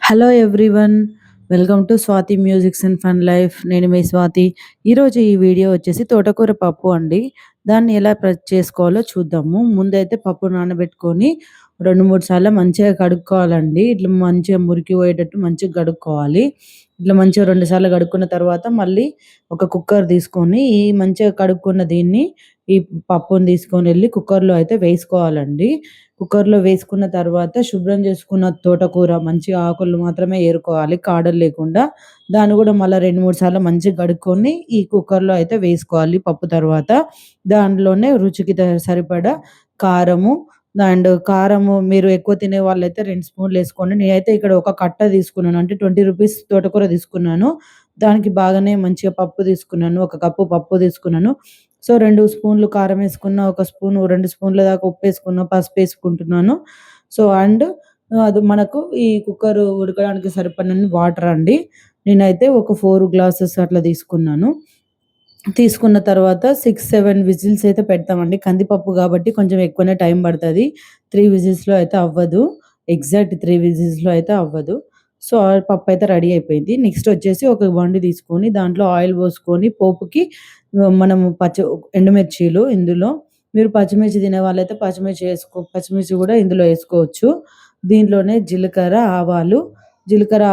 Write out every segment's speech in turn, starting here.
Hello everyone. Welcome to Swathi musics and fun life. నేను మీ స్వాతి. ఈరోజు ఈ వీడియో వచ్చేసి తోటకూర పప్పు అండి. దాన్ని ఎలా చేసుకోవాలో చూద్దాము. ముందైతే పప్పు నానబెట్టుకొని 2-3 సార్లు మంచిగా కడుక్కోవాలండి. ఇట్లా మంచిగా మురికి పోయేటట్టు మంచిగా కడుక్కోవాలి. ఇట్లా మంచిగా 2 సార్లు కడుక్కున్న తర్వాత మళ్ళీ ఒక కుక్కర్ తీసుకొని ఈ మంచిగా కడుక్కున్న దీన్ని ఈ పప్పుని తీసుకొని వెళ్ళి కుక్కర్లో అయితే వేసుకోవాలండి. కుక్కర్‌లో వేసుకున్న తర్వాత శుభ్రం చేసుకున్న తోటకూర మంచిగా ఆకులు మాత్రమే ఏరుకోవాలి కాడలు లేకుండా. దాన్ని గూడా మళ్ళా 2, 3 సార్లు మంచిగా కడుక్కొని ఈ కుక్కర్‌లో అయితే వేసుకోవాలి పప్పు తర్వాత. దాంట్లోనే రుచికి సరిపడా కారము కారము మీరు ఎక్కువ తినే వాళ్ళైతే 2 స్పూన్‌లేసుకోండి. నేనైతే ఇక్కడ ఒక కట్ట తీసుకున్నాను. అంటే 20 రూపీస్ తోటకూర తీసుకున్నాను. దానికి బాగానే మంచిగా పప్పు తీసుకున్నాను. ఒక కప్పు పప్పు తీసుకున్నాను. సో, 2 స్పూన్లు కారం వేసుకున్న, ఒక స్పూను 2 స్పూన్ల దాకా ఉప్పేసుకున్న, పసుపేసుకుంటున్నాను. సో, అది మనకు ఈ కుక్కర్ ఉడకడానికి సరిపడినన్ని వాటర్ అండి. నేనైతే ఒక 4 గ్లాసెస్ అట్లా తీసుకున్నాను. తీసుకున్న తర్వాత 6, 7 విజిల్స్ అయితే పెడతామండి. కందిపప్పు కాబట్టి కొంచెం ఎక్కువనే టైం పడతది. 3 విజిల్స్‌లో అయితే అవ్వదు. ఎగ్జాక్ట్ 3 విజిల్స్‌లో అయితే అవ్వదు. సో, ఆ పప్పయితే రెడీ అయిపోయింది. నెక్స్ట్ వచ్చేసి ఒక బండి తీసుకొని దాంట్లో ఆయిల్ పోసుకొని పోపుకి మనము ఎండుమిర్చీలు ఇందులో మీరు పచ్చిమిర్చి తినే వాళ్ళైతే పచ్చిమిర్చి కూడా ఇందులో ఏసుకోవచ్చు. దీంట్లోనే జీలకర్ర,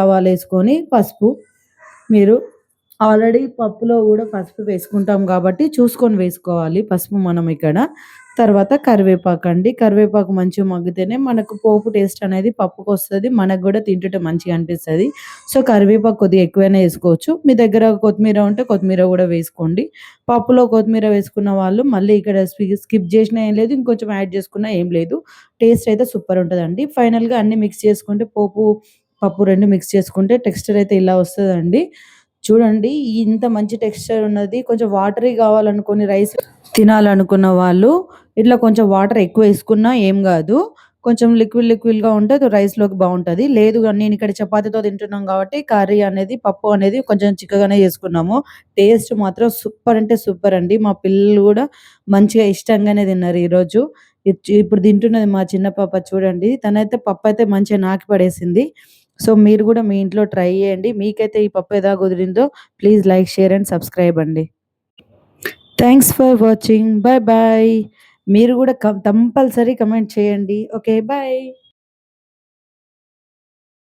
ఆవాలేసుకొని పసుపు మీరు ఆల్రెడీ పప్పులో గూడా పసుపు వేసుకుంటాం గాబట్టి చూసుకొని వేసుకోవాలి పసుపు మనం ఇక్కడ. తర్వాత కరివేపాకండి. కరివేపాకు మంచిగా మగ్గితేనే మనకు పోపు టేస్ట్ అనేది పప్పుకొస్తది. మనకు గూడా తింటుంటే మంచిగా అనిపిస్తది. సో, కరివేపాకు కొద్దిగా ఎక్కువైనా ఏసుకోవచ్చు. మీ దగ్గర కొత్తిమీర ఉంటే కొత్తిమీర గూడా వేసుకోండి. పప్పులో కొత్తిమీర వేసుకున్న వాళ్ళు మళ్ళీ ఇక్కడ స్కిప్ జేసినా ఏం లేదు. ఇంకొంచెం యాడ్ చేసుకున్నా ఏం లేదు. టేస్ట్ అయితే సూపర్ ఉంటదండి. ఫైనల్‌గా అన్నీ మిక్స్ చేసుకుంటే పప్పు 2 మిక్స్ చేసుకుంటే టెక్స్చర్ అయితే ఇలా వస్తదండి. చూడండి ఇంత మంచి టెక్స్చర్ ఉన్నది. కొంచెం వాటరీ కావాలనుకోని రైస్ తినాలనుకున్న వాళ్ళు ఇట్లా కొంచెం వాటర్ ఎక్కువ వేసుకున్నా ఏం గాదు. కొంచెం లిక్విడ్‌గా ఉంటే అది రైస్‌లోకి బావుంటది. లేదు నేను ఇక్కడ చపాతీతో తింటున్నాం కాబట్టి కర్రీ అనేది పప్పు అనేది కొంచెం చిక్కగానే చేసుకున్నాము. టేస్ట్ మాత్రం సూపర్ అంటే సూపర్ అండి. మా పిల్లలు గూడా మంచిగా ఇష్టంగానే తిన్నారు ఈరోజు. ఇప్పుడు తింటున్నది మా చిన్న పాప చూడండి. తనైతే పప్పయితే మంచిగా నాకి పడేసింది. సో, మీరు గూడా మీ ఇంట్లో ట్రై చేయండి. మీకైతే ఈ పప్పు ఎలా కుదిరిందో please like, share and subscribe అండి. Thanks for watching. Bye bye. మీరు గూడా కంపల్సరీ కమెంట్ చేయండి. ఓకే. బాయ్.